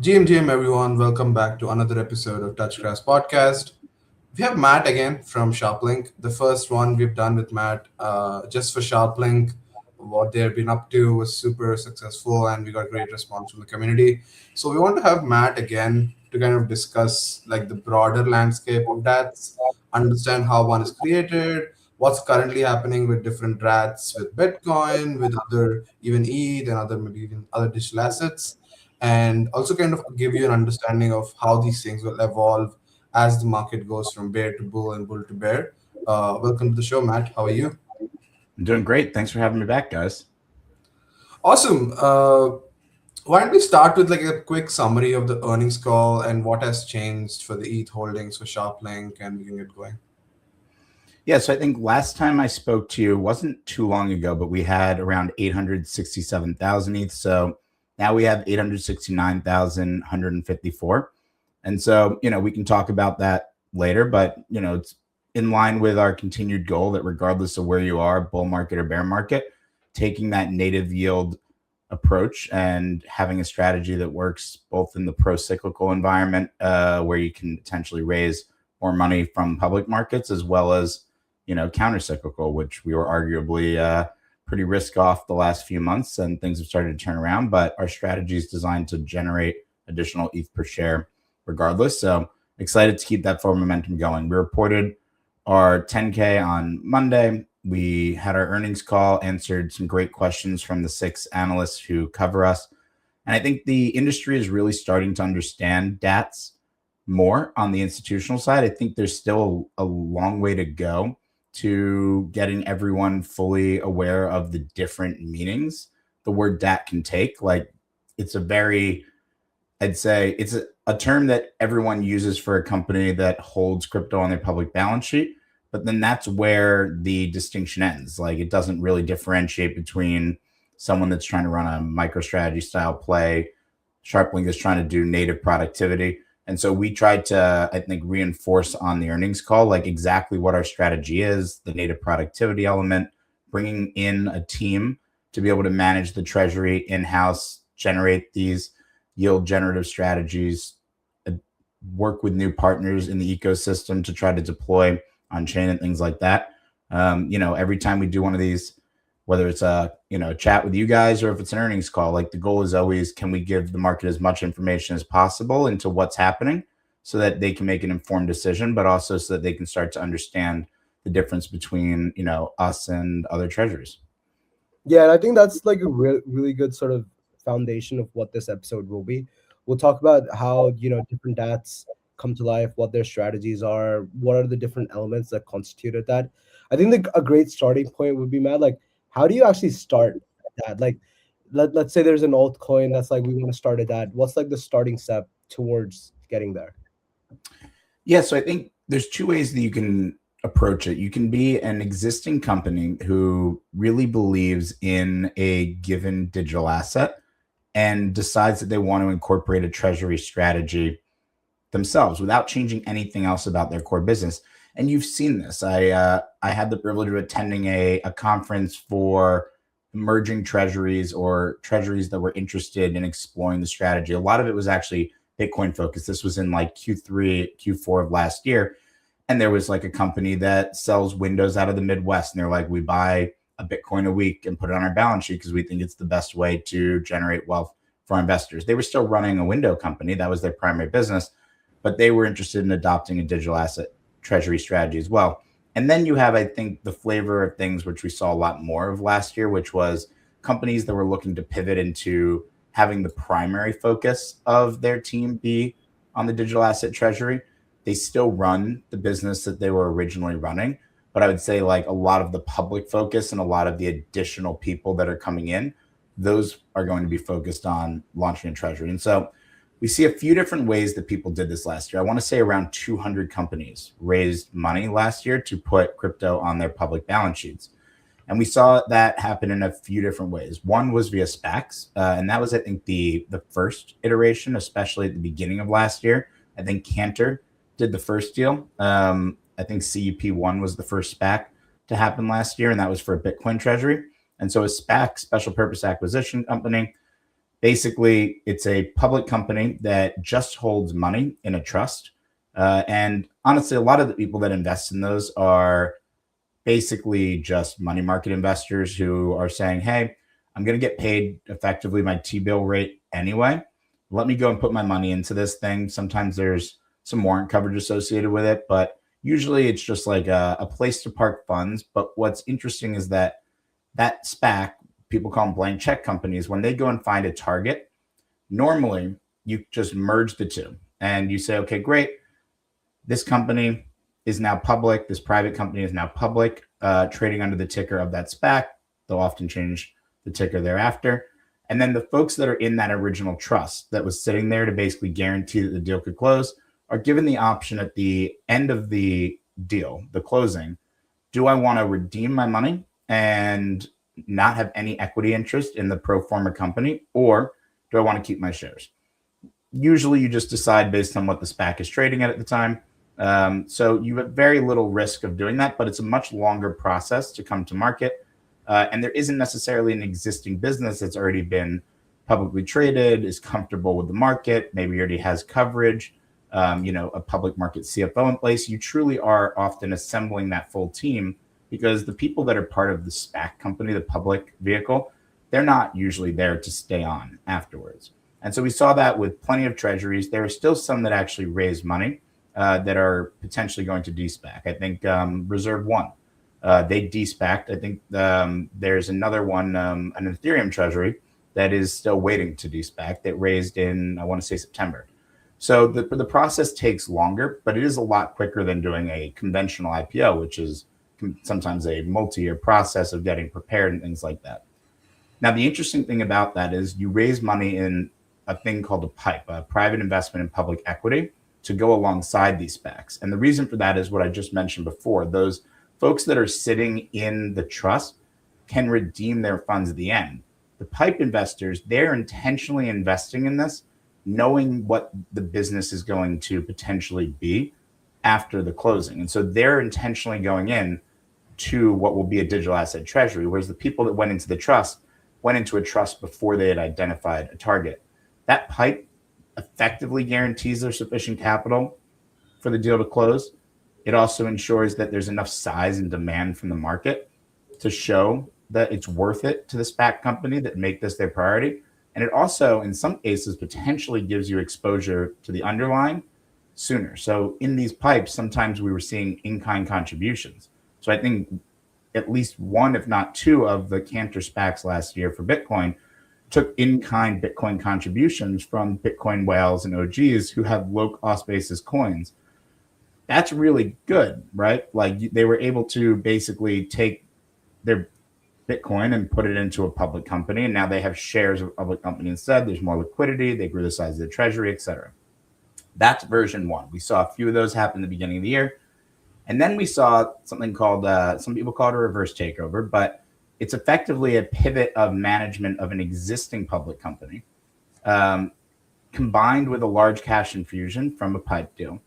GM everyone, welcome back to another episode of Touchgrass Podcast. We have Matt again from Sharplink. The first one we've done with Matt just for Sharplink. What they've been up to was super successful and we got great response from the community. So we want to have Matt again to kind of discuss like the broader landscape of DATs, understand how one is created, what's currently happening with different DATs, with Bitcoin, with other even ETH and other maybe even other digital assets, and also kind of give you an understanding of how these things will evolve as the market goes from bear to bull and bull to bear. Welcome to the show, Matt. How are you? I'm doing great. Thanks for having me back, guys. Awesome. Why don't we start with like a quick summary of the earnings call and what has changed for the ETH holdings for Sharplink, and we can get going. Yeah, so I think last time I spoke to you wasn't too long ago, but we had around 867,000 ETH. So now we have 869,154. And so, we can talk about that later, but, it's in line with our continued goal that regardless of where you are, bull market or bear market, taking that native yield approach and having a strategy that works both in the pro-cyclical environment where you can potentially raise more money from public markets as well as counter-cyclical, which we were arguably pretty risk off the last few months and things have started to turn around, but our strategy is designed to generate additional ETH per share regardless. So excited to keep that forward momentum going. We reported our 10K on Monday. We had our earnings call, answered some great questions from the 6 analysts who cover us. And I think the industry is really starting to understand DATs more on the institutional side. I think there's still a long way to go to getting everyone fully aware of the different meanings the word DAT can take. Like it's a very, I'd say it's a term that everyone uses for a company that holds crypto on their public balance sheet. But then that's where the distinction ends. Like it doesn't really differentiate between someone that's trying to run a MicroStrategy style play. Sharplink is trying to do native productivity. And so we tried to, I think, reinforce on the earnings call, like exactly what our strategy is, the native productivity element, bringing in a team to be able to manage the treasury in-house, generate these yield generative strategies, work with new partners in the ecosystem to try to deploy on chain and things like that. Every time we do one of these, whether it's a chat with you guys or if it's an earnings call, like the goal is always, can we give the market as much information as possible into what's happening so that they can make an informed decision, but also so that they can start to understand the difference between us and other treasuries. Yeah, and I think that's like a really good sort of foundation of what this episode will be. We'll talk about how, different DATs come to life, what their strategies are, what are the different elements that constituted that. I think a great starting point would be, Matt, like, how do you actually start that? Like, let's say there's an altcoin that's like, we want to start at that. What's like the starting step towards getting there? Yeah, so I think there's two ways that you can approach it. You can be an existing company who really believes in a given digital asset and decides that they want to incorporate a treasury strategy themselves without changing anything else about their core business. And you've seen this. I had the privilege of attending a conference for emerging treasuries or treasuries that were interested in exploring the strategy. A lot of it was actually Bitcoin focused. This was in like Q3, Q4 of last year. And there was like a company that sells windows out of the Midwest. And they're like, we buy a Bitcoin a week and put it on our balance sheet because we think it's the best way to generate wealth for our investors. They were still running a window company. That was their primary business, but they were interested in adopting a digital asset treasury strategy as well. And then you have, I think, the flavor of things, which we saw a lot more of last year, which was companies that were looking to pivot into having the primary focus of their team be on the digital asset treasury. They still run the business that they were originally running, but I would say like a lot of the public focus and a lot of the additional people that are coming in, those are going to be focused on launching a treasury. And so we see a few different ways that people did this last year. I want to say around 200 companies raised money last year to put crypto on their public balance sheets. And we saw that happen in a few different ways. One was via SPACs, and that was, I think, the first iteration, especially at the beginning of last year. I think Cantor did the first deal. I think CUP1 was the first SPAC to happen last year, and that was for a Bitcoin treasury. And so a SPAC, special purpose acquisition company, Basically, it's a public company that just holds money in a trust. And honestly, a lot of the people that invest in those are basically just money market investors who are saying, hey, I'm going to get paid effectively my T-bill rate anyway. Let me go and put my money into this thing. Sometimes there's some warrant coverage associated with it, but usually it's just like a place to park funds. But what's interesting is that SPAC, people call them blank check companies, when they go and find a target, normally you just merge the two and you say, okay, great. This company is now public. This private company is now public, trading under the ticker of that SPAC. They'll often change the ticker thereafter. And then the folks that are in that original trust that was sitting there to basically guarantee that the deal could close are given the option at the end of the deal, the closing, do I want to redeem my money and not have any equity interest in the pro forma company, or do I want to keep my shares? Usually you just decide based on what the SPAC is trading at the time. So you have very little risk of doing that, but it's a much longer process to come to market. And there isn't necessarily an existing business that's already been publicly traded, is comfortable with the market, maybe already has coverage, a public market CFO in place. You truly are often assembling that full team because the people that are part of the SPAC company, the public vehicle, they're not usually there to stay on afterwards. And so we saw that with plenty of treasuries. There are still some that actually raise money that are potentially going to de-SPAC. I think Reserve One, they de-SPAC'd. I think there's another one, an Ethereum treasury, that is still waiting to de-SPAC that raised in, I want to say, September. So the process takes longer, but it is a lot quicker than doing a conventional IPO, which is sometimes a multi-year process of getting prepared and things like that. Now, the interesting thing about that is you raise money in a thing called a PIPE, a private investment in public equity, to go alongside these SPACs. And the reason for that is what I just mentioned before. Those folks that are sitting in the trust can redeem their funds at the end. The PIPE investors, they're intentionally investing in this, knowing what the business is going to potentially be after the closing. And so they're intentionally going in to what will be a digital asset treasury, whereas the people that went into the trust went into a trust before they had identified a target. That PIPE effectively guarantees there's sufficient capital for the deal to close. It also ensures that there's enough size and demand from the market to show that it's worth it to the SPAC company that make this their priority. And it also, in some cases, potentially gives you exposure to the underlying sooner. So in these pipes, sometimes we were seeing in-kind contributions. So I think at least one, if not two, of the Cantor SPACs last year for Bitcoin took in-kind Bitcoin contributions from Bitcoin whales and OGs who have low cost basis coins. That's really good, right? Like they were able to basically take their Bitcoin and put it into a public company, and now they have shares of a public company instead. There's more liquidity. They grew the size of the treasury, et cetera. That's version one. We saw a few of those happen at the beginning of the year. And then we saw something called, some people call it a reverse takeover, but it's effectively a pivot of management of an existing public company, combined with a large cash infusion from a PIPE deal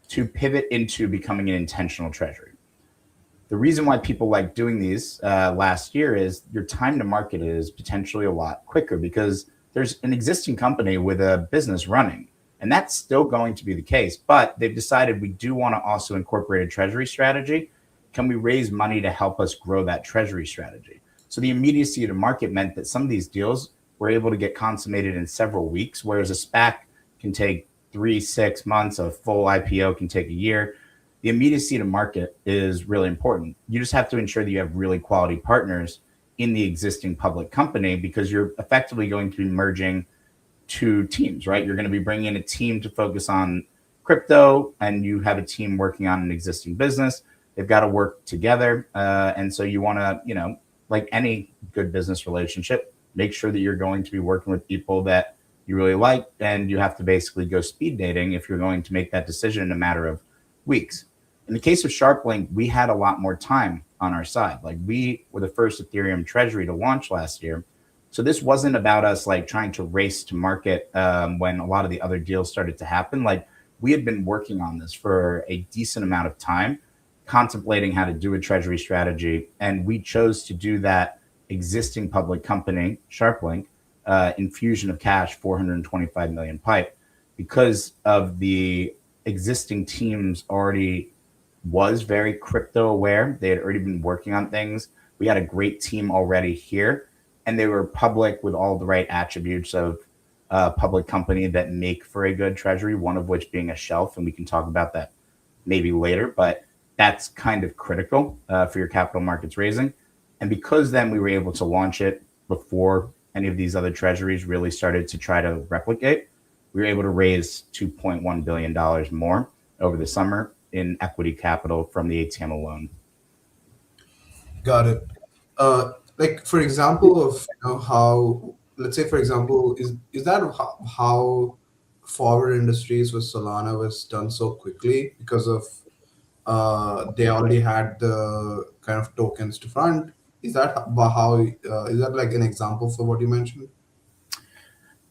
to pivot into becoming an intentional treasury. The reason why people like doing these last year is your time to market is potentially a lot quicker because there's an existing company with a business running. And that's still going to be the case, but they've decided we do want to also incorporate a treasury strategy. Can we raise money to help us grow that treasury strategy? So the immediacy to market meant that some of these deals were able to get consummated in several weeks, whereas a SPAC can take 3-6 months, a full IPO can take a year. The immediacy to market is really important. You just have to ensure that you have really quality partners in the existing public company because you're effectively going to be merging two teams, right? You're going to be bringing in a team to focus on crypto and you have a team working on an existing business. They've got to work together. And so you want to, like any good business relationship, make sure that you're going to be working with people that you really like. And you have to basically go speed dating if you're going to make that decision in a matter of weeks. In the case of Sharplink, we had a lot more time on our side. Like we were the first Ethereum treasury to launch last year. So this wasn't about us like trying to race to market when a lot of the other deals started to happen. Like we had been working on this for a decent amount of time, contemplating how to do a treasury strategy. And we chose to do that existing public company, Sharplink, infusion of cash, 425 million pipe, because of the existing teams already was very crypto aware. They had already been working on things. We had a great team already here, and they were public with all the right attributes of a public company that make for a good treasury, one of which being a shelf. And we can talk about that maybe later, but that's kind of critical for your capital markets raising. And because then we were able to launch it before any of these other treasuries really started to try to replicate, we were able to raise $2.1 billion more over the summer in equity capital from the ATM alone. Got it. Like for example of how, let's say for example, is that how forward industries with Solana was done so quickly because of they already had the kind of tokens to fund? Is that how? Is that like an example for what you mentioned?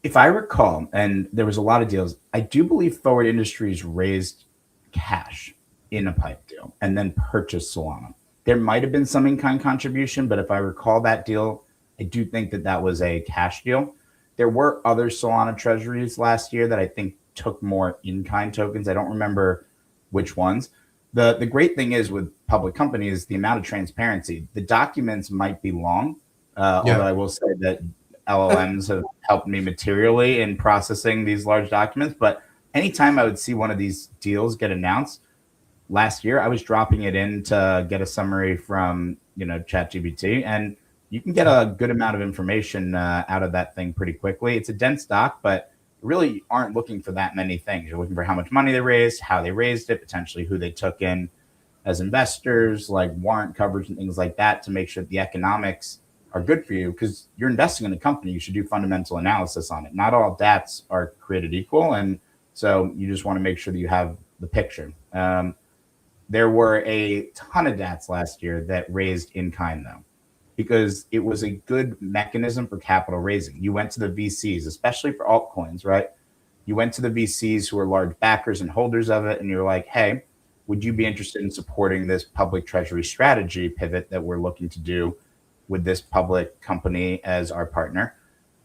If I recall, and there was a lot of deals, I do believe Forward Industries raised cash in a pipe deal and then purchased Solana. There might have been some in-kind contribution, but if I recall that deal, I do think that that was a cash deal. There were other Solana treasuries last year that I think took more in-kind tokens. I don't remember which ones. The great thing is with public companies, the amount of transparency. The documents might be long, although I will say that LLMs have helped me materially in processing these large documents. But anytime I would see one of these deals get announced, last year I was dropping it in to get a summary from ChatGPT, and you can get a good amount of information out of that thing pretty quickly. It's a dense doc, but really aren't looking for that many things. You're looking for how much money they raised, how they raised it, potentially who they took in as investors, like warrant coverage and things like that, to make sure that the economics are good for you, because you're investing in a company. You should do fundamental analysis on it. Not all DATs are created equal, and so you just want to make sure that you have the picture. There were a ton of DATs last year that raised in kind, though, because it was a good mechanism for capital raising. You went to the VCs, especially for altcoins, right? You went to the VCs who are large backers and holders of it, and you're like, hey, would you be interested in supporting this public treasury strategy pivot that we're looking to do with this public company as our partner?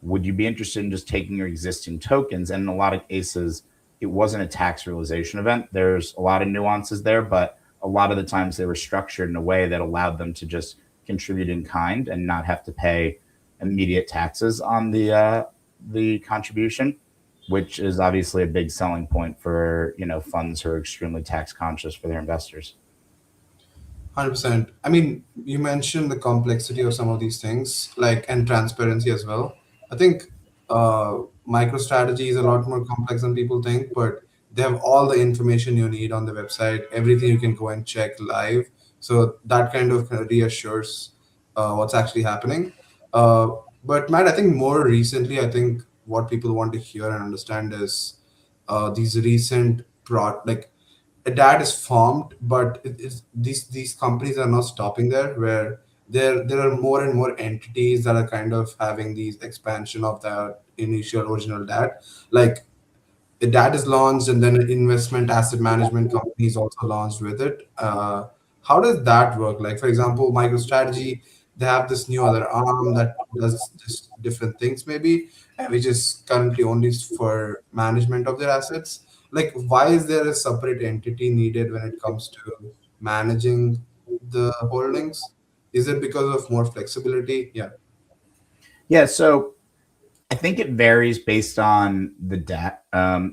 Would you be interested in just taking your existing tokens? And in a lot of cases, it wasn't a tax realization event. There's a lot of nuances there, but a lot of the times they were structured in a way that allowed them to just contribute in kind and not have to pay immediate taxes on the contribution, which is obviously a big selling point for funds who are extremely tax conscious for their investors. 100%. I mean, you mentioned the complexity of some of these things, like, and transparency as well. I think MicroStrategy is a lot more complex than people think, but they have all the information you need on the website, everything you can go and check live. So that kind of reassures what's actually happening. But Matt, I think more recently, I think what people want to hear and understand is these recent like a DAT is formed, but these companies are not stopping there. Where there are more and more entities that are kind of having these expansion of that initial original DAT. Like the DAT is launched, and then an investment asset management company is also launched with it. How does that work? Like for example, MicroStrategy, they have this new other arm that does just different things maybe, and which is currently only for management of their assets. Like why is there a separate entity needed when it comes to managing the holdings? Is it because of more flexibility? Yeah, so I think it varies based on the DAT.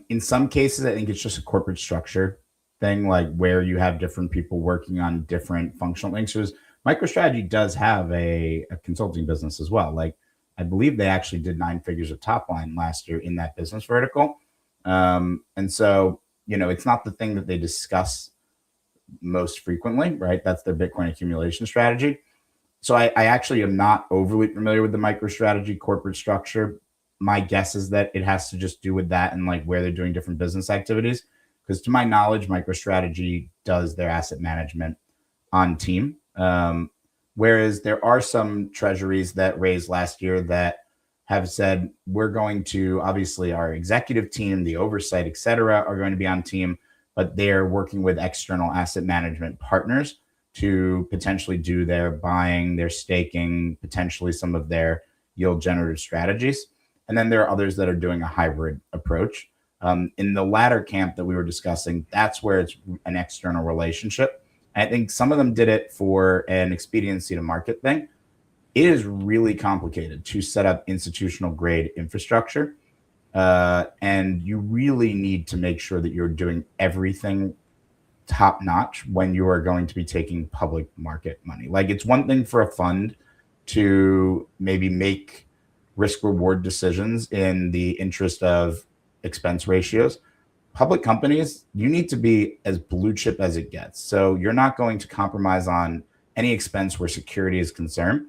In some cases, I think it's just a corporate structure thing, like where you have different people working on different functional things. So MicroStrategy does have a consulting business as well. Like I believe they actually did 9 figures of top line last year in that business vertical. And so, it's not the thing that they discuss most frequently, right? That's their Bitcoin accumulation strategy. So I actually am not overly familiar with the MicroStrategy corporate structure. My guess is that it has to just do with that and like where they're doing different business activities. Because to my knowledge, MicroStrategy does their asset management on team. Whereas there are some treasuries that raised last year that have said, we're going to, obviously our executive team, the oversight, et cetera, are going to be on team, but they're working with external asset management partners to potentially do their buying, their staking, potentially some of their yield generative strategies. And then there are others that are doing a hybrid approach. In the latter camp that we were discussing, that's where it's an external relationship. I think some of them did it for an expediency to market thing. It is really complicated to set up institutional grade infrastructure. And you really need to make sure that you're doing everything top notch when you are going to be taking public market money. Like, it's one thing for a fund to maybe make risk reward decisions in the interest of expense ratios. Public companies, you need to be as blue chip as it gets. So you're not going to compromise on any expense where security is concerned.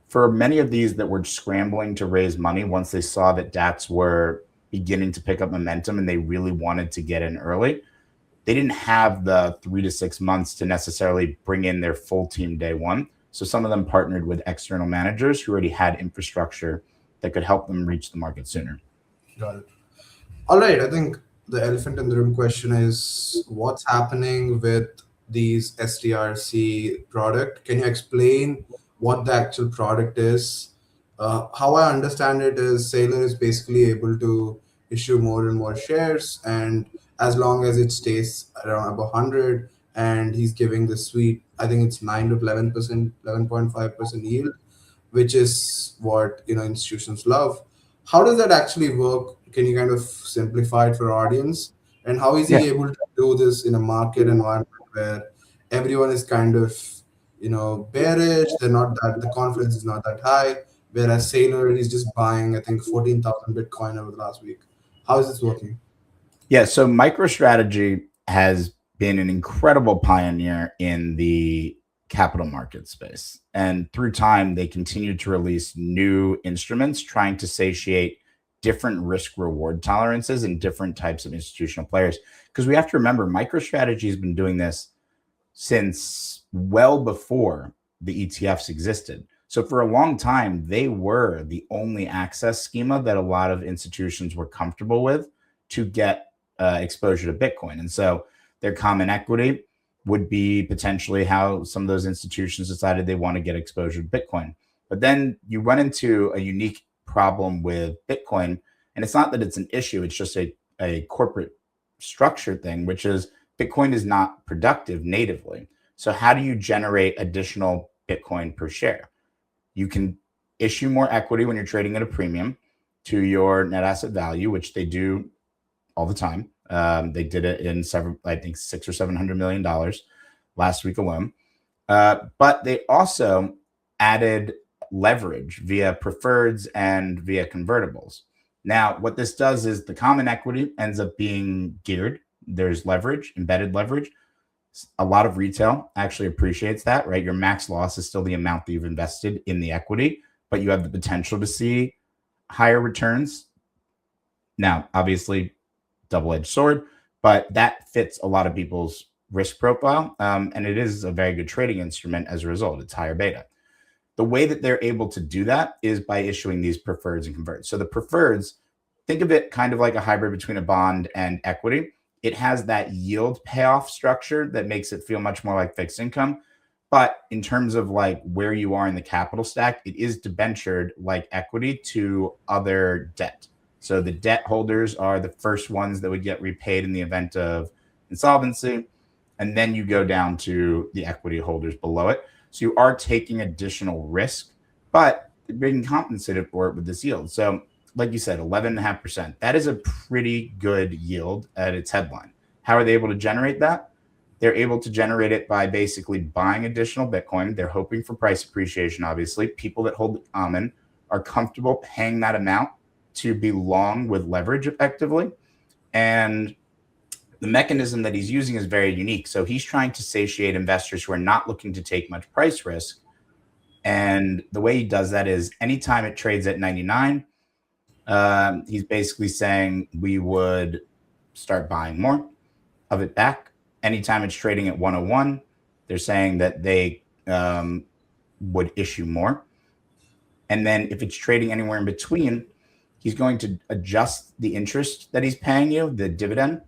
For many of these that were scrambling to raise money once they saw that DATs were beginning to pick up momentum and they really wanted to get in early, they didn't have the 3 to 6 months to necessarily bring in their full team day one. So some of them partnered with external managers who already had infrastructure that could help them reach the market sooner. Got it. All right. I think the elephant in the room question is what's happening with these STRC product? Can you explain what the actual product is? How I understand it is Saylor is basically able to issue more and more shares, and as long as it stays around above 100, and he's giving the sweet, I think it's 9 to 11%, 11.5% yield, which is what institutions love. How does that actually work? Can you kind of simplify it for our audience? And how is Yeah. he able to do this in a market environment where everyone is kind of bearish? They're not that the confidence is not that high. Whereas Saylor is just buying, I think, 14,000 Bitcoin over the last week. How is this working? Yeah, so MicroStrategy has been an incredible pioneer in the capital market space. And through time, they continue to release new instruments trying to satiate different risk reward tolerances and different types of institutional players. Because we have to remember, MicroStrategy has been doing this since well before the ETFs existed. So for a long time, they were the only access schema that a lot of institutions were comfortable with to get exposure to Bitcoin. And so their common equity would be potentially how some of those institutions decided they want to get exposure to Bitcoin. But then you run into a unique problem with Bitcoin. And it's not that it's an issue, it's just a corporate structure thing, which is Bitcoin is not productive natively. So how do you generate additional Bitcoin per share? You can issue more equity when you're trading at a premium to your net asset value, which they do all the time. They did it in several, I think, $600 or $700 million last week alone. But they also added leverage via preferreds and via convertibles. Now, what this does is the common equity ends up being geared. There's leverage, embedded leverage. A lot of retail actually appreciates that, right? Your max loss is still the amount that you've invested in the equity, but you have the potential to see higher returns. Now, obviously, double-edged sword, but that fits a lot of people's risk profile. And it is a very good trading instrument as a result. It's higher beta. The way that they're able to do that is by issuing these preferreds and converts. So the preferreds, think of it kind of like a hybrid between a bond and equity. It has that yield payoff structure that makes it feel much more like fixed income. But in terms of like where you are in the capital stack, it is debentured like equity to other debt. So the debt holders are the first ones that would get repaid in the event of insolvency. And then you go down to the equity holders below it. So you are taking additional risk, but being compensated for it with this yield. So like you said, 11.5%. That is a pretty good yield at its headline. How are they able to generate that? They're able to generate it by basically buying additional Bitcoin. They're hoping for price appreciation, obviously. People that hold the common are comfortable paying that amount to be long with leverage effectively. And the mechanism that he's using is very unique. So he's trying to satiate investors who are not looking to take much price risk. And the way he does that is anytime it trades at 99, he's basically saying we would start buying more of it back. Anytime it's trading at 101, they're saying that they would issue more. And then if it's trading anywhere in between, he's going to adjust the interest that he's paying you, the dividend,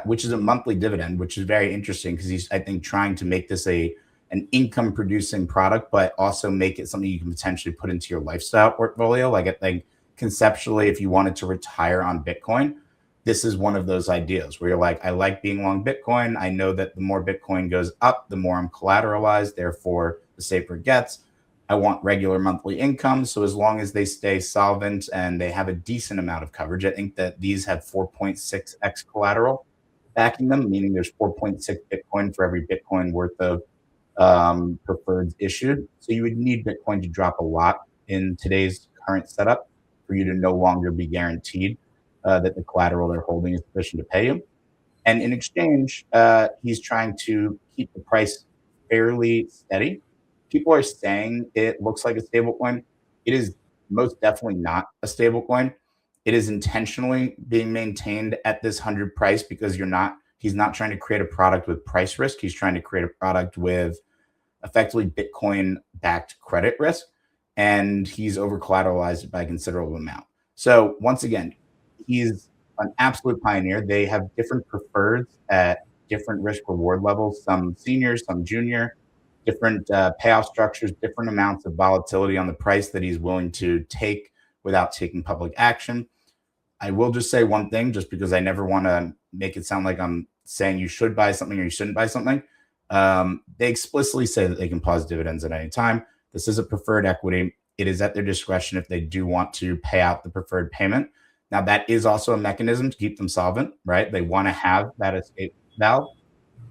which is a monthly dividend, which is very interesting because he's, I think, trying to make this an income producing product, but also make it something you can potentially put into your lifestyle portfolio. Like I think conceptually, if you wanted to retire on Bitcoin, this is one of those ideas where you're like, I like being long Bitcoin. I know that the more Bitcoin goes up, the more I'm collateralized, therefore the safer it gets. I want regular monthly income. So as long as they stay solvent and they have a decent amount of coverage, I think that these have 4.6x collateral backing them, meaning there's 4.6 Bitcoin for every Bitcoin worth of preferreds issued. So you would need Bitcoin to drop a lot in today's current setup for you to no longer be guaranteed that the collateral they're holding is sufficient to pay you. And in exchange, he's trying to keep the price fairly steady. People are saying it looks like a stable coin. It is most definitely not a stable coin. It is intentionally being maintained at this 100 price because he's not trying to create a product with price risk. He's trying to create a product with effectively Bitcoin backed credit risk. And he's over collateralized it by a considerable amount. So once again, he's an absolute pioneer. They have different preferreds at different risk reward levels, some senior, some junior, different payoff structures, different amounts of volatility on the price that he's willing to take without taking public action. I will just say one thing, just because I never want to make it sound like I'm saying you should buy something or you shouldn't buy something. They explicitly say that they can pause dividends at any time. This is a preferred equity. It is at their discretion if they do want to pay out the preferred payment. Now, that is also a mechanism to keep them solvent, right? They want to have that escape valve.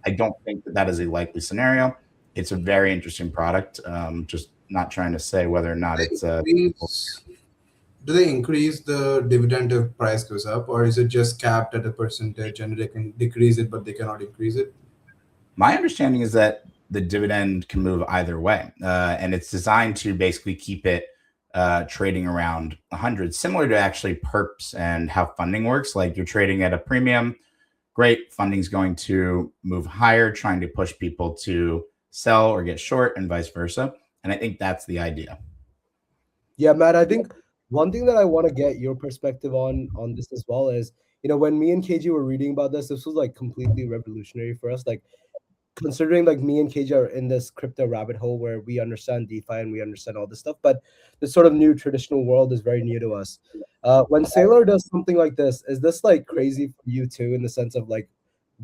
I don't think that is a likely scenario. It's a very interesting product. Just not trying to say whether or not it's do they increase the dividend if price goes up, or is it just capped at a percentage and they can decrease it, but they cannot increase it? My understanding is that the dividend can move either way, and it's designed to basically keep it trading around 100, similar to actually perps and how funding works. Like you're trading at a premium, great, funding's going to move higher, trying to push people to sell or get short and vice versa. And I think that's the idea. Yeah, Matt, I think one thing that I want to get your perspective on this as well is, when me and KG were reading about this was like completely revolutionary for us. Like, considering like me and KJ are in this crypto rabbit hole where we understand DeFi and we understand all this stuff, but this sort of new traditional world is very new to us. When Saylor does something like this, is this like crazy for you too, in the sense of like,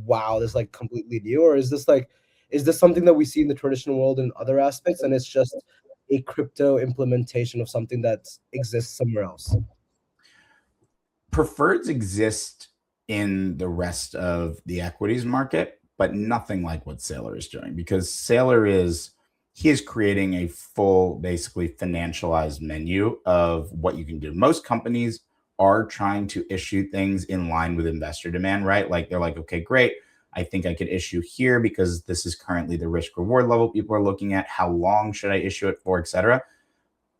wow, this is like completely new, or is this something that we see in the traditional world in other aspects, and it's just a crypto implementation of something that exists somewhere else? Preferreds exist in the rest of the equities market, but nothing like what Saylor is doing, because Saylor is creating a full, basically financialized menu of what you can do. Most companies are trying to issue things in line with investor demand, right? Like they're like, okay, great. I think I could issue here because this is currently the risk reward level people are looking at. How long should I issue it for, et cetera?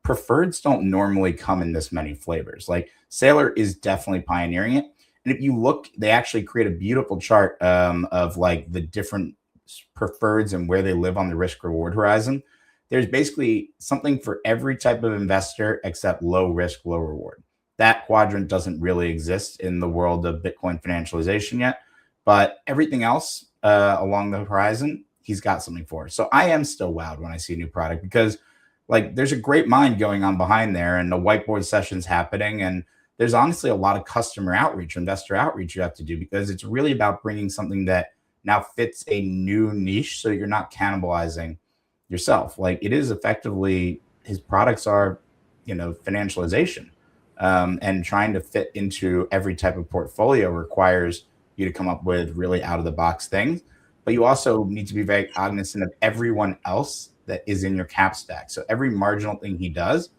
Preferreds don't normally come in this many flavors. Like Saylor is definitely pioneering it. And if you look, they actually create a beautiful chart of like the different preferreds and where they live on the risk reward horizon. There's basically something for every type of investor except low risk, low reward. That quadrant doesn't really exist in the world of Bitcoin financialization yet, but everything else along the horizon, he's got something for. So I am still wowed when I see a new product, because like there's a great mind going on behind there, and the whiteboard sessions happening, and there's honestly a lot of customer outreach, investor outreach you have to do, because it's really about bringing something that now fits a new niche so you're not cannibalizing yourself. Like it is effectively, his products are, financialization, and trying to fit into every type of portfolio requires you to come up with really out of the box things. But you also need to be very cognizant of everyone else that is in your cap stack. So every marginal thing he does,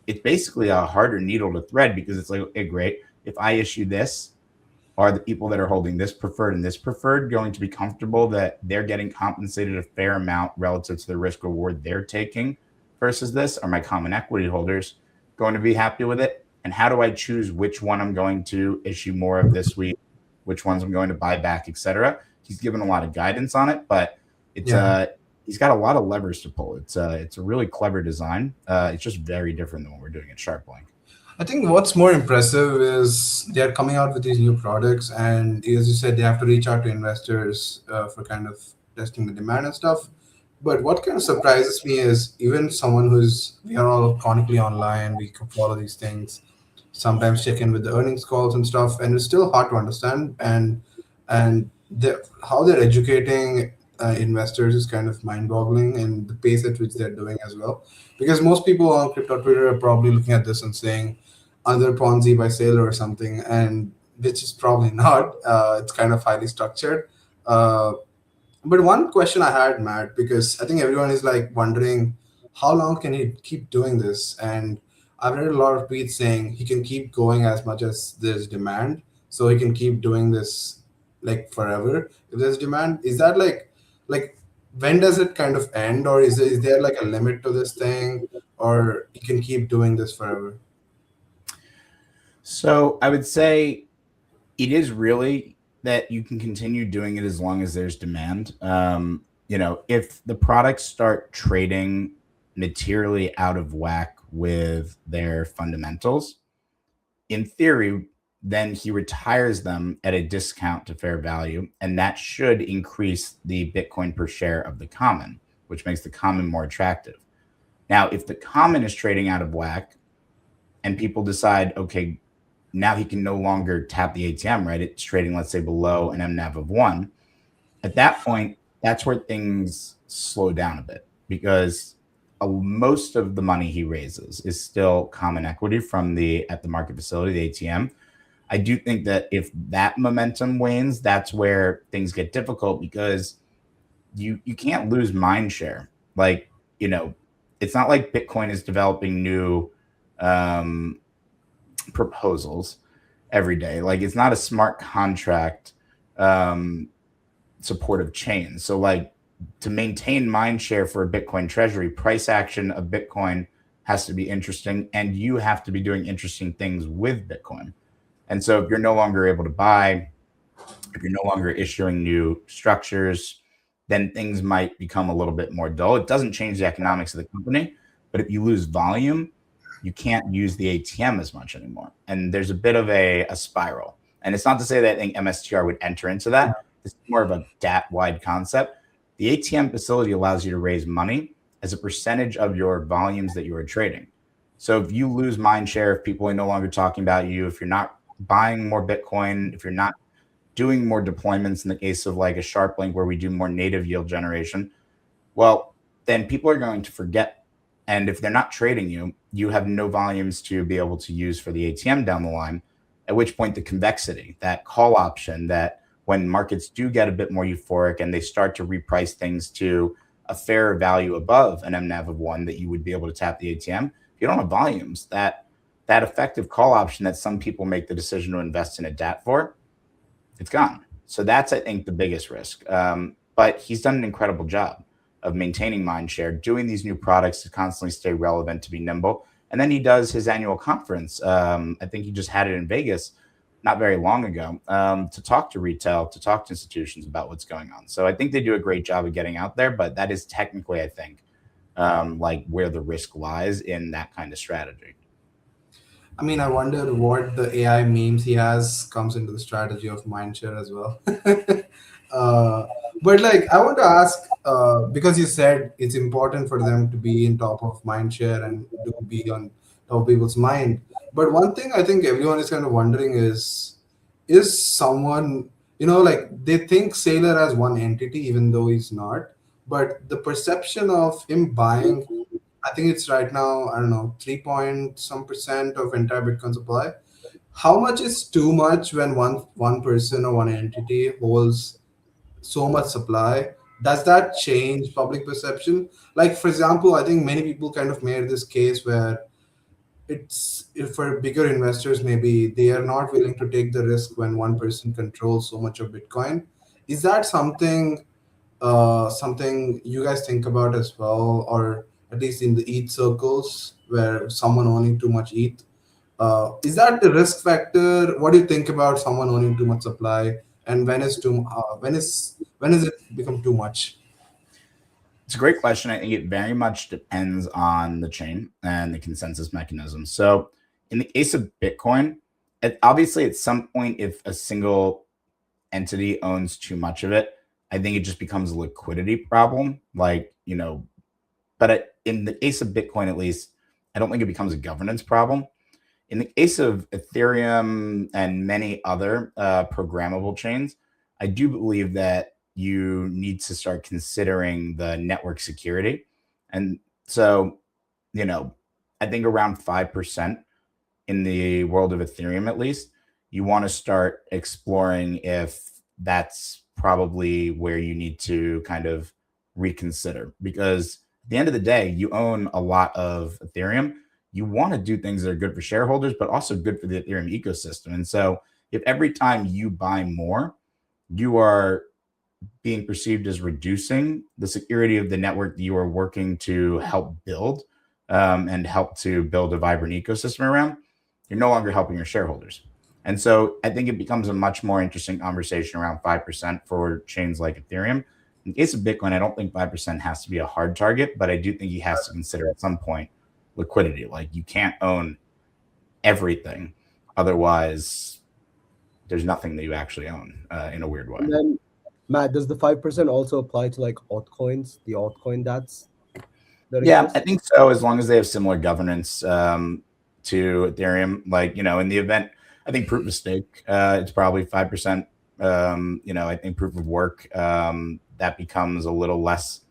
it's basically a harder needle to thread, because it's like, okay, great. If I issue this, are the people that are holding this preferred and this preferred going to be comfortable that they're getting compensated a fair amount relative to the risk reward they're taking versus this? Are my common equity holders going to be happy with it? And how do I choose which one I'm going to issue more of this week, which ones I'm going to buy back, et cetera? He's given a lot of guidance on it, but it's he's got a lot of levers to pull. It's a really clever design. It's just very different than what we're doing at Sharplink. I think what's more impressive is they're coming out with these new products, and as you said, they have to reach out to investors for kind of testing the demand and stuff. But what kind of surprises me is, even someone we are all chronically online, we can follow these things. sometimes check in with the earnings calls and stuff, and it's still hard to understand. And how they're educating investors is kind of mind-boggling, and the pace at which they're doing as well. Because most people on crypto Twitter are probably looking at this and saying another Ponzi by Saylor or something, and which is probably not. It's kind of highly structured. Uh, but one question I had, Matt, because I think everyone is like wondering how long can he keep doing this? And I've read a lot of tweets saying he can keep going as much as there's demand. So he can keep doing this like forever if there's demand. Is that like when does it kind of end, or is there like a limit to this thing, or he can keep doing this forever? So I would say it is really that you can continue doing it as long as there's demand. If the products start trading materially out of whack with their fundamentals, in theory, then he retires them at a discount to fair value, and that should increase the Bitcoin per share of the common, which makes the common more attractive. Now, if the common is trading out of whack and people decide, okay, now he can no longer tap the ATM, right? It's trading, let's say, below an MNAV of 1. At that point, that's where things slow down a bit, because most of the money he raises is still common equity from at the market facility, the ATM. I do think that if that momentum wanes, that's where things get difficult, because you can't lose mind share. Like, it's not like Bitcoin is developing new proposals every day. Like, it's not a smart contract supportive chain. So like, to maintain mind share for a Bitcoin treasury, price action of Bitcoin has to be interesting, and you have to be doing interesting things with Bitcoin. And so if you're no longer able to buy, if you're no longer issuing new structures, then things might become a little bit more dull. It doesn't change the economics of the company, but if you lose volume, you can't use the ATM as much anymore. And there's a bit of a spiral. And it's not to say that I think MSTR would enter into that. It's more of a DAT-wide concept. The ATM facility allows you to raise money as a percentage of your volumes that you are trading. So if you lose mind share, if people are no longer talking about you, if you're not buying more Bitcoin, if you're not doing more deployments in the case of like a Sharplink where we do more native yield generation, well, then people are going to forget. And if they're not trading you, you have no volumes to be able to use for the ATM down the line, at which point the convexity, that call option, that when markets do get a bit more euphoric and they start to reprice things to a fairer value above an MNAV of 1 that you would be able to tap the ATM, if you don't have volumes, that effective call option that some people make the decision to invest in a DAT for, it's gone. So that's, I think, the biggest risk. But he's done an incredible job of maintaining mind share, doing these new products to constantly stay relevant, to be nimble. And then he does his annual conference. I think he just had it in Vegas not very long ago, to talk to retail, to talk to institutions about what's going on. So I think they do a great job of getting out there, but that is technically, I think, like where the risk lies in that kind of strategy. I mean, I wonder what the AI memes he has comes into the strategy of mindshare as well. But like, I want to ask, because you said it's important for them to be in top of mindshare and to be on top of people's mind. But one thing I think everyone is kind of wondering is someone, like they think Saylor as one entity, even though he's not. But the perception of him buying, I think it's right now, I don't know, 3 point some percent of entire Bitcoin supply. How much is too much when one person or one entity holds so much supply? Does that change public perception? Like, for example, I think many people kind of made this case where it's, if for bigger investors, maybe they are not willing to take the risk when one person controls so much of Bitcoin. Is that something you guys think about as well, or at least in the ETH circles where someone owning too much ETH? Is that the risk factor? What do you think about someone owning too much supply, and when is it become too much? It's a great question. I think it very much depends on the chain and the consensus mechanism. So in the case of Bitcoin, obviously at some point, if a single entity owns too much of it, I think it just becomes a liquidity problem. Like, but in the case of Bitcoin, at least, I don't think it becomes a governance problem. In the case of Ethereum and many other programmable chains, I do believe that you need to start considering the network security. And so, you know, I think around 5% in the world of Ethereum, at least, you want to start exploring if that's probably where you need to kind of reconsider. Because at the end of the day, you own a lot of Ethereum. You want to do things that are good for shareholders, but also good for the Ethereum ecosystem. And so, if every time you buy more, you are being perceived as reducing the security of the network that you are working to help build and help to build a vibrant ecosystem around, you're no longer helping your shareholders. And so I think it becomes a much more interesting conversation around 5% for chains like Ethereum. In the case of Bitcoin, I don't think 5% has to be a hard target, but I do think he has to consider at some point liquidity. Like, you can't own everything. Otherwise, there's nothing that you actually own in a weird way. And then, Matt, does the 5% also apply to like altcoins, the altcoin DATs that Yeah, exist? I think so, as long as they have similar governance to Ethereum. Like, in the event, I think proof of stake, it's probably 5%. I think proof of work, that becomes a little less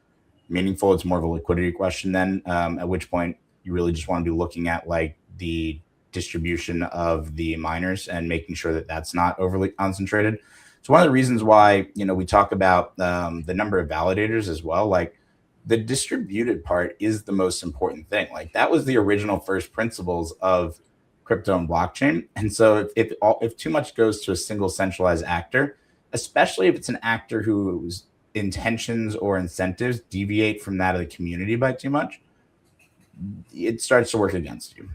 meaningful. It's more of a liquidity question then, at which point you really just want to be looking at like the distribution of the miners and making sure that that's not overly concentrated. It's one of the reasons why, we talk about the number of validators as well. Like, the distributed part is the most important thing. Like, that was the original first principles of crypto and blockchain. And so if too much goes to a single centralized actor, especially if it's an actor whose intentions or incentives deviate from that of the community by too much, it starts to work against you.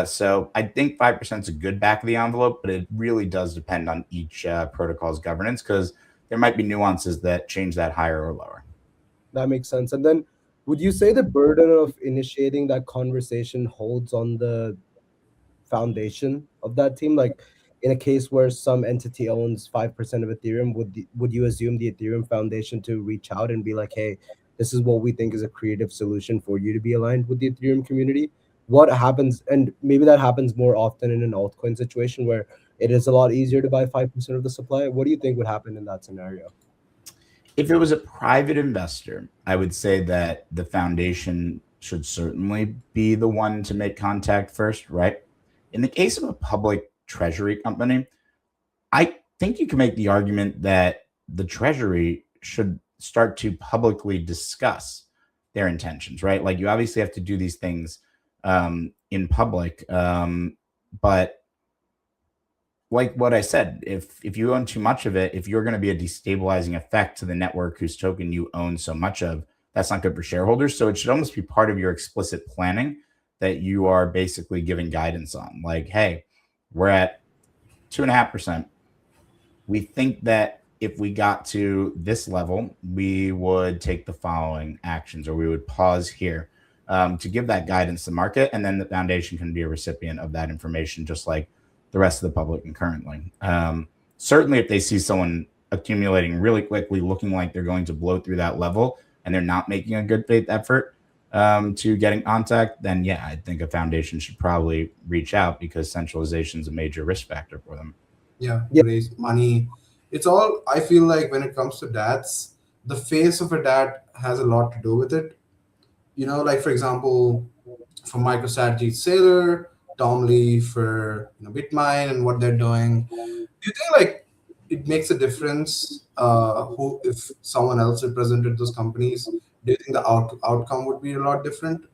So I think 5% is a good back of the envelope, but it really does depend on each protocol's governance, because there might be nuances that change that higher or lower. That makes sense. And then would you say the burden of initiating that conversation holds on the foundation of that team? Like, in a case where some entity owns 5% of Ethereum, would you assume the Ethereum Foundation to reach out and be like, hey, this is what we think is a creative solution for you to be aligned with the Ethereum community? What happens, and maybe that happens more often in an altcoin situation where it is a lot easier to buy 5% of the supply. What do you think would happen in that scenario? If it was a private investor, I would say that the foundation should certainly be the one to make contact first, right? In the case of a public treasury company, I think you can make the argument that the treasury should start to publicly discuss their intentions, right? Like, you obviously have to do these things in public, but like what I said, if you own too much of it, if you're going to be a destabilizing effect to the network whose token you own so much of, that's not good for shareholders. So it should almost be part of your explicit planning that you are basically giving guidance on. Like, hey, we're at 2.5%. We think that if we got to this level, we would take the following actions, or we would pause here to give that guidance to the market. And then the foundation can be a recipient of that information, just like the rest of the public concurrently. Certainly, if they see someone accumulating really quickly, looking like they're going to blow through that level, and they're not making a good faith effort to get in contact, then yeah, I think a foundation should probably reach out, because centralization is a major risk factor for them. Yeah, Yeah. raise money. It's all, I feel like when it comes to DATs, the face of a DAT has a lot to do with it. Like, for example, for MicroStrategy, Saylor, Tom Lee for Bitmine and what they're doing. Do you think like it makes a difference who, if someone else represented those companies? Do you think the outcome would be a lot different?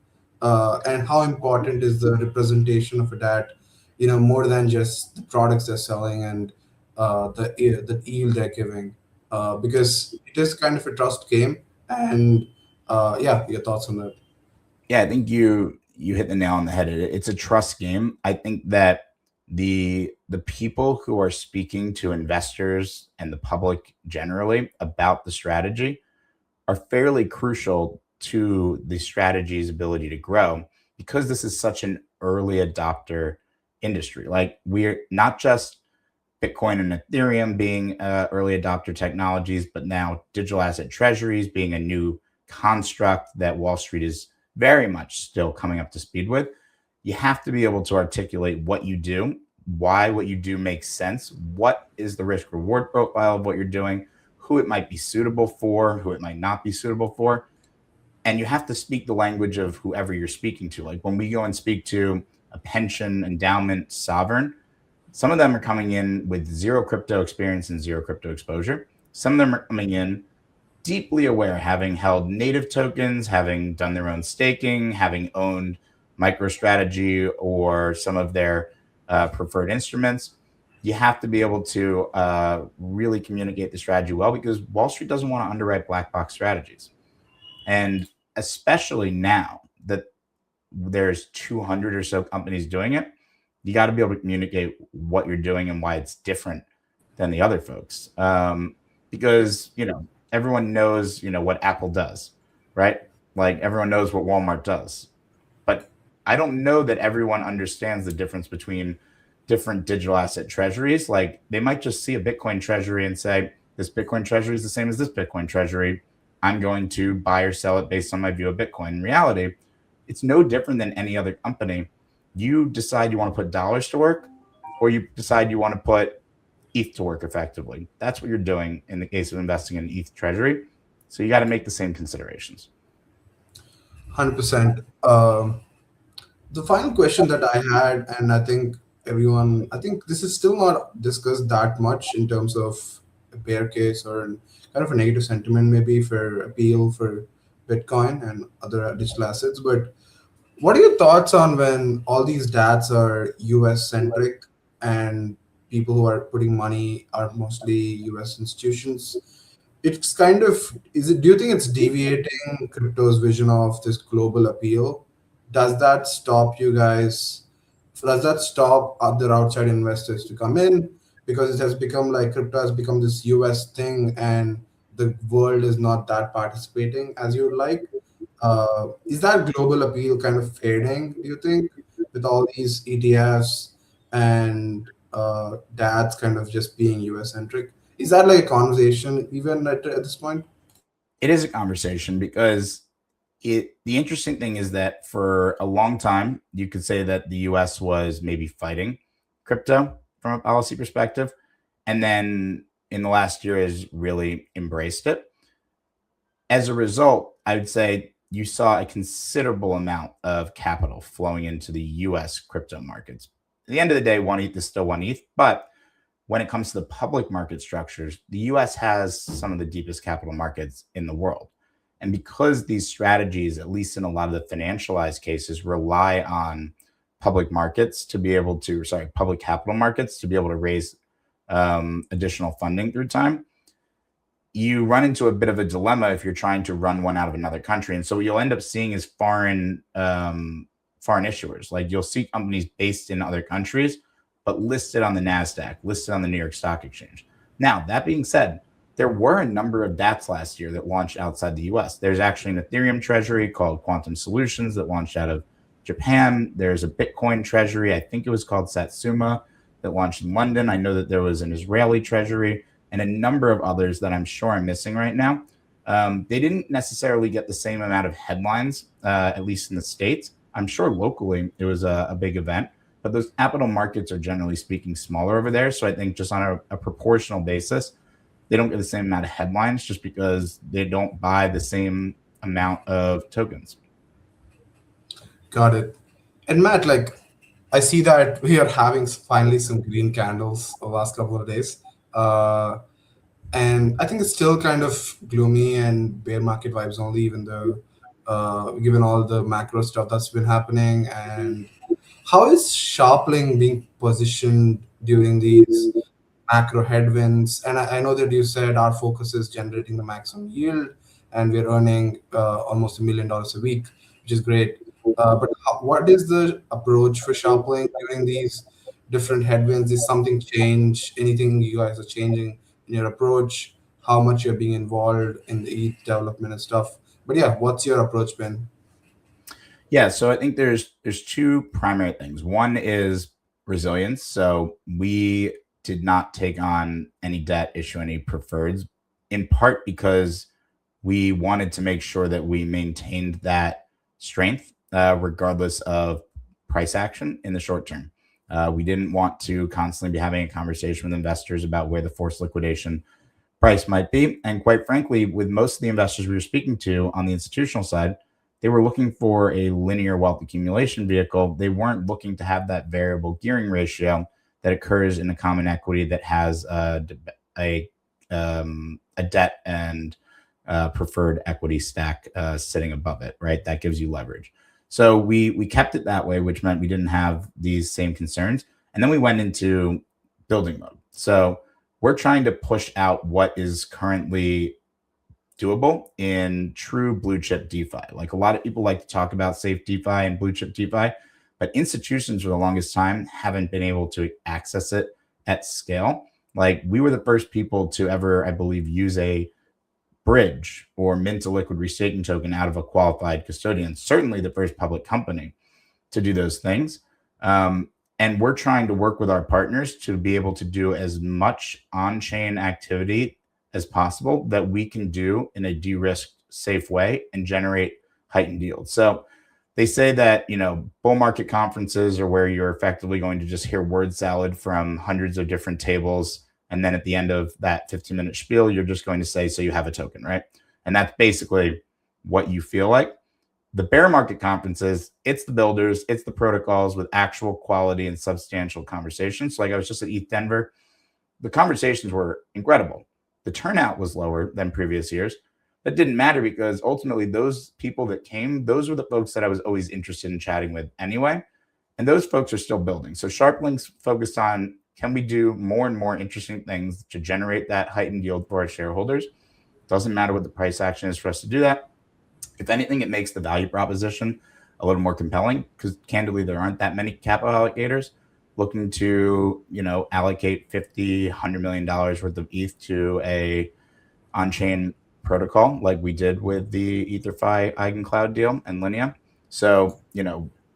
And how important is the representation of a DAT? More than just the products they're selling and the yield they're giving, because it is kind of a trust game. And yeah, your thoughts on that? Yeah, I think you hit the nail on the head. It's a trust game. I think that the people who are speaking to investors and the public generally about the strategy are fairly crucial to the strategy's ability to grow, because this is such an early adopter industry. Like, we're not just Bitcoin and Ethereum being early adopter technologies, but now digital asset treasuries being a new construct that Wall Street is very much still coming up to speed with. you have to be able to articulate what you do, why what you do makes sense, what is the risk reward profile of what you're doing, who it might be suitable for, who it might not be suitable for. And you have to speak the language of whoever you're speaking to. Like when we go and speak to a pension, endowment, sovereign, some of them are coming in with zero crypto experience and zero crypto exposure. Some of them are coming in deeply aware, having held native tokens, having done their own staking, having owned MicroStrategy or some of their preferred instruments. You have to be able to really communicate the strategy well, because Wall Street doesn't want to underwrite black box strategies. And especially now that there's 200 or so companies doing it, you got to be able to communicate what you're doing and why it's different than the other folks. Because, everyone knows, what Apple does, right? Like everyone knows what Walmart does. But I don't know that everyone understands the difference between different digital asset treasuries. Like they might just see a Bitcoin treasury and say, this Bitcoin treasury is the same as this Bitcoin treasury. I'm going to buy or sell it based on my view of Bitcoin. In reality, it's no different than any other company. You decide you want to put dollars to work, or you decide you want to put ETH to work effectively. That's what you're doing in the case of investing in ETH treasury. So you got to make the same considerations. 100%. The final question that I had, and I think this is still not discussed that much in terms of a bear case or kind of a negative sentiment, maybe for appeal for Bitcoin and other digital assets. But what are your thoughts on when all these DATs are US centric and people who are putting money are mostly US institutions? It's kind of, do you think it's deviating crypto's vision of this global appeal? Does that stop you guys? Does that stop other outside investors to come in? Because it has become like crypto has become this US thing and the world is not that participating as you would like. Is that global appeal kind of fading, do you think, with all these ETFs and DATs kind of just being US centric? Is that like a conversation even at this point? It is a conversation because the interesting thing is that for a long time, you could say that the US was maybe fighting crypto from a policy perspective. And then in the last year has really embraced it. As a result, I would say you saw a considerable amount of capital flowing into the US crypto markets. At the end of the day, one ETH is still one ETH, but when it comes to the public market structures, the US has some of the deepest capital markets in the world. And because these strategies, at least in a lot of the financialized cases, rely on public markets to be able to, public capital markets to be able to raise additional funding through time, you run into a bit of a dilemma if you're trying to run one out of another country. And so what you'll end up seeing is foreign issuers. Like you'll see companies based in other countries, but listed on the NASDAQ, listed on the New York Stock Exchange. Now, that being said, there were a number of DATs last year that launched outside the US. There's actually an Ethereum treasury called Quantum Solutions that launched out of Japan. There's a Bitcoin treasury, I think it was called Satsuma, that launched in London. I know that there was an Israeli treasury and a number of others that I'm sure I'm missing right now. They didn't necessarily get the same amount of headlines, at least in the States. I'm sure locally it was a big event, but those capital markets are generally speaking smaller over there. So I think just on a proportional basis, they don't get the same amount of headlines just because they don't buy the same amount of tokens. Got it. And Matt, like, I see that we are having finally some green candles the last couple of days. And I think it's still kind of gloomy and bear market vibes only, even though given all the macro stuff that's been happening. And how is Sharplink being positioned during these macro headwinds? And I know that you said our focus is generating the maximum yield, and we're earning almost $1 million a week, which is great. But what is the approach for Sharplink during these different headwinds? Is something change? Anything you guys are changing in your approach? How much you're being involved in the ETH development and stuff? But yeah, what's your approach been? Yeah, so I think there's two primary things. One is resilience. So we did not take on any debt, issue any preferreds, in part because we wanted to make sure that we maintained that strength, regardless of price action in the short term. We didn't want to constantly be having a conversation with investors about where the forced liquidation price might be. And quite frankly, with most of the investors we were speaking to on the institutional side, they were looking for a linear wealth accumulation vehicle. They weren't looking to have that variable gearing ratio that occurs in a common equity that has a debt and preferred equity stack sitting above it, right? That gives you leverage. So we kept it that way, which meant we didn't have these same concerns. And then we went into building mode. So we're trying to push out what is currently doable in true blue chip DeFi. Like a lot of people like to talk about safe DeFi and blue chip DeFi, but institutions for the longest time haven't been able to access it at scale. Like we were the first people to ever, I believe, use a bridge or mint a liquid restaking token out of a qualified custodian. Certainly the first public company to do those things. And we're trying to work with our partners to be able to do as much on-chain activity as possible that we can do in a de-risked, safe way and generate heightened yield. So they say that, bull market conferences are where you're effectively going to just hear word salad from hundreds of different tables. And then at the end of that 15-minute spiel, you're just going to say, so you have a token, right? And that's basically what you feel like. The bear market conferences, it's the builders, it's the protocols with actual quality and substantial conversations. So like I was just at ETH Denver. The conversations were incredible. The turnout was lower than previous years. That didn't matter because ultimately those people that came, those were the folks that I was always interested in chatting with anyway. And those folks are still building. So Sharplink's focused on, can we do more and more interesting things to generate that heightened yield for our shareholders? Doesn't matter what the price action is for us to do that. If anything, it makes the value proposition a little more compelling because candidly, there aren't that many capital allocators looking to, allocate $50, $100 million worth of ETH to a on-chain protocol like we did with the EtherFi EigenCloud deal and Linea. So,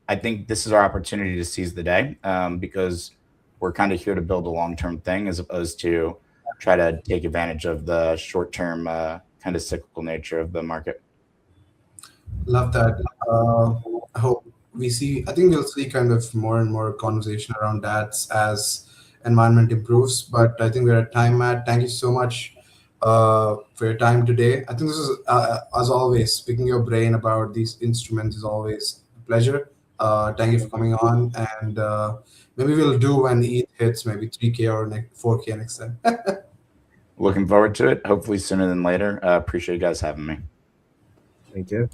I think this is our opportunity to seize the day because we're kind of here to build a long-term thing as opposed to try to take advantage of the short-term kind of cyclical nature of the market. Love that. I hope I think we'll see kind of more and more conversation around that as environment improves. But I think we're at time, Matt. Thank you so much for your time today. I think this is, as always, picking your brain about these instruments is always a pleasure. Thank you for coming on. And maybe we'll do when ETH hits maybe 3K or 4K next time. Looking forward to it. Hopefully sooner than later. Appreciate you guys having me. Thank you.